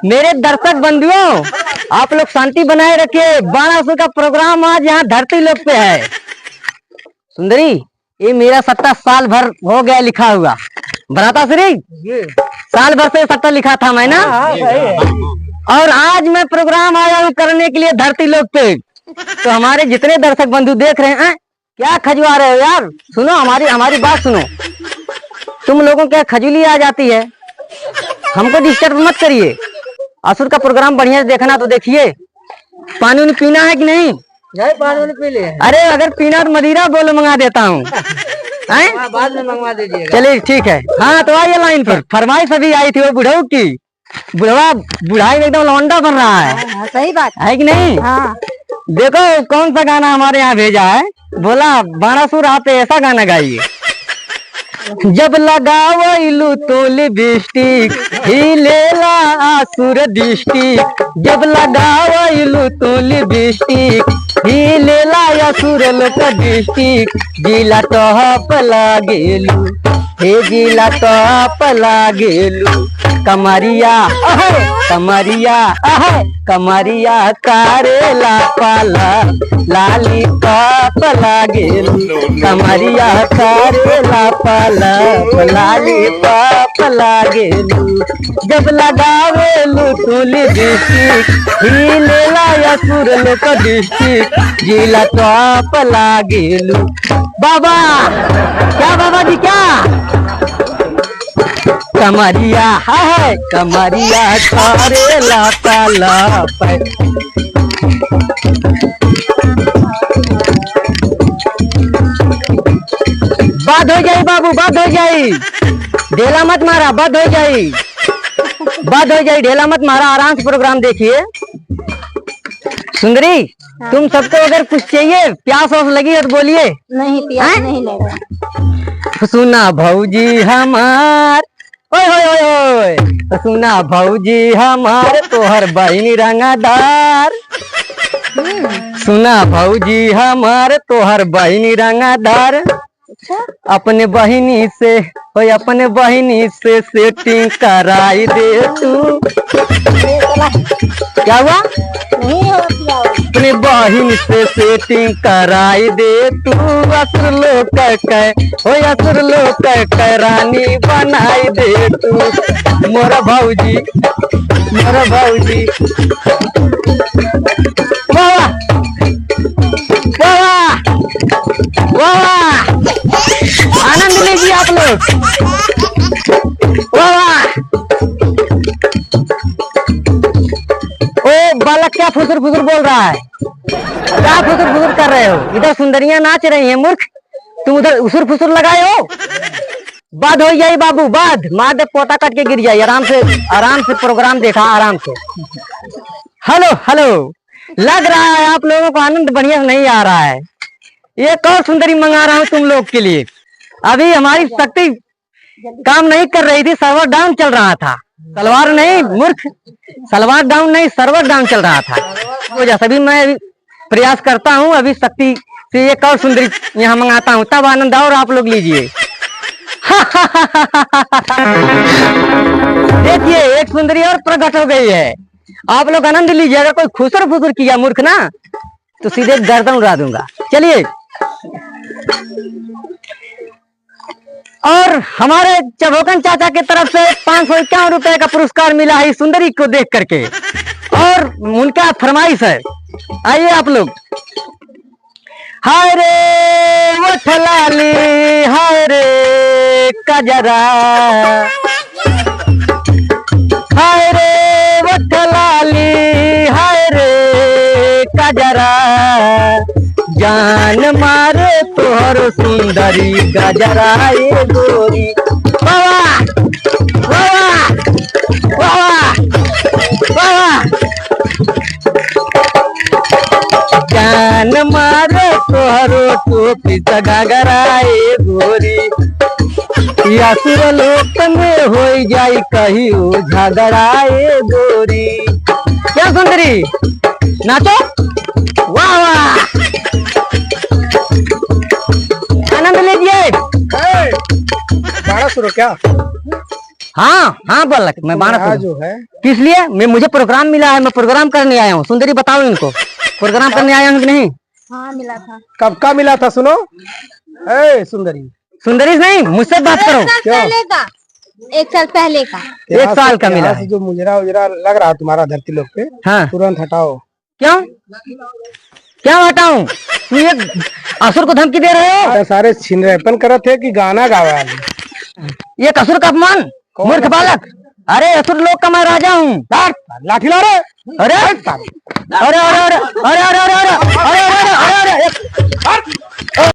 मेरे दर्शक बंधुओं, आप लोग शांति बनाए रखिए। 1200 का प्रोग्राम आज यहाँ धरती लोक पे है। सुंदरी, ये मेरा सट्टा साल भर हो गया लिखा हुआ। बनाता श्री साल भर से सट्टा लिखा था मैं ना। और आज मैं प्रोग्राम आया हूँ करने के लिए धरती लोक पे। तो हमारे जितने दर्शक बंधु देख रहे हैं, क्या खजवा रहे हो यार? सुनो, हमारी बात सुनो। तुम लोगों के खजूली आ जाती है, हमको डिस्टर्ब मत करिए। असुर का प्रोग्राम बढ़िया से देखना तो देखिए। पानी उनी पीना है कि नहीं? पानी उनी पी ले। अरे अगर पीना तो मदिरा बोलो, मंगा देता हूँ। बाद में मंगवा दीजिए। चलिए ठीक है। हाँ तो आइए लाइन पर। फरमाइश अभी आई थी वो बुढ़ऊ की। बुढ़ाई में एकदम लौंडा बन रहा है। सही बात है कि नहीं? हाँ। देखो कौन सा गाना हमारे यहाँ भेजा है। बोला 1200 रात ऐसा गाना गाइए। जब लगावलू तो लिपस्टिक हिलेला आसुर दृष्टि। जब लगावलू तो लिपस्टिक हिलेला आसुर लोक दृष्टि। जिला टॉप लागेलू, हे जिला टॉप लागेलू। कमरिया कमरिया कमरिया कारेला पाला लाली टॉप लागेलू। कमरिया कारेला पाला लाली टॉप लागेलू। जब लगावेलू तू लिपस्टिक हिलेला असुर लोक दृष्टि। जिला टॉप लागेलू। बाबा क्या, बाबा जी क्या? कमरिया है कमरिया कारेला पाला। बात हो जाई बाबू, बात हो जाई। ढेला मत मारा, बात हो जाई, बात हो जाई। ढेला मत मारा, आराम से प्रोग्राम देखिए। सुंदरी, तुम सबको अगर कुछ चाहिए, प्यास वास लगी है तो बोलिए। नहीं, प्यास नहीं लगा। सुना भौजी हमार, ओए ओए ओए ओए, सुना भौजी हमार तोहर बहिनी रंगादार। सुना भौजी हमार तोहर बहिनी रंगादार। अपने बहिनी से सेटिंग कराई दे तू। क्या हुआ? अपने बहिनी से सेटिंग कराई दे तू। असुर लोक असुर लोक रानी बनाई दे तू। मोरा भौजी, मोरा भौजी। वाह वाह वाह, आनंद लीजिए आप लोग। वाह, ओ बालक क्या फुसुर फुसुर बोल रहा है? क्या फुसुर फुसुर कर रहे हो? इधर सुंदरियां नाच रही हैं मूर्ख, तुम उधर उसुर फुसुर लगाए हो। बाद हो जाए बाबू, बाद मार दे, पोता कट के गिर जाए। आराम से प्रोग्राम देखा, आराम से। हेलो हेलो, लग रहा है आप लोगों को आनंद बढ़िया नहीं आ रहा है। एक और सुंदरी मंगा रहा हूँ तुम लोग के लिए। अभी हमारी शक्ति काम नहीं कर रही थी, सर्वर डाउन चल रहा था। सलवार नहीं मूर्ख, सलवार डाउन नहीं, सर्वर डाउन चल रहा था। तो जैसा भी मैं प्रयास करता हूँ, अभी शक्ति से एक और सुंदरी यहाँ मंगाता हूँ, तब आनंद और आप लोग लीजिए। देखिए एक सुंदरी और प्रकट हो गई है, आप लोग आनंद लीजिए। अगर कोई खुसर फुसर किया मूर्ख ना, तो सीधे गर्दन उड़ा दूंगा। चलिए, और हमारे चबोकन चाचा की तरफ से 551 रुपए का पुरस्कार मिला है सुंदरी को देख करके। और उनका फरमाइश है, आइए आप लोग। हाय रे वो ठलाली, हाय रे कजरा, हाय रे वो ठलाली, हाय रे कजरा। जान मारे तोहर सुंदरी गजरा ये गोरी। वाह वाह वाह वाह, जान मारे तोहर टोपी घगरा ये गोरी। असुर लोक में हो जाई कहियो झगड़ा ये गोरी। क्या सुंदरी, नाचो। वाह वाह, आनंद लीजिए। 1200 क्या? हाँ हाँ बालक, मैं बानर यहाँ जो है किस लिए? मैं मुझे प्रोग्राम मिला है, मैं प्रोग्राम करने आया हूँ। सुंदरी बताओ इनको, प्रोग्राम करने आया हूँ कि नहीं? हाँ मिला था। कब का मिला था सुनो? ए सुंदरी, सुंदरी नहीं, मुझसे बात करो। पहले का, 1 साल पहले का। 1 साल का मिला यहाँ से है। जो मुजरा उजरा लग रहा तुम्हारा धरती लोग पे, हाँ तुरंत हटाओ। क्यों? क्या हटाऊं? तुम ये असुर को धमकी दे रहे हो? क्या सारे छिनरेपन करत है कि गाना गावा? ये असुर का अपमान, मूर्ख बालक। अरे असुर लोग का मैं राजा हूँ। लाठी ला रे। अरे अरे अरे अरे अरे अरे अरे अरे अरे अरे अरे अरे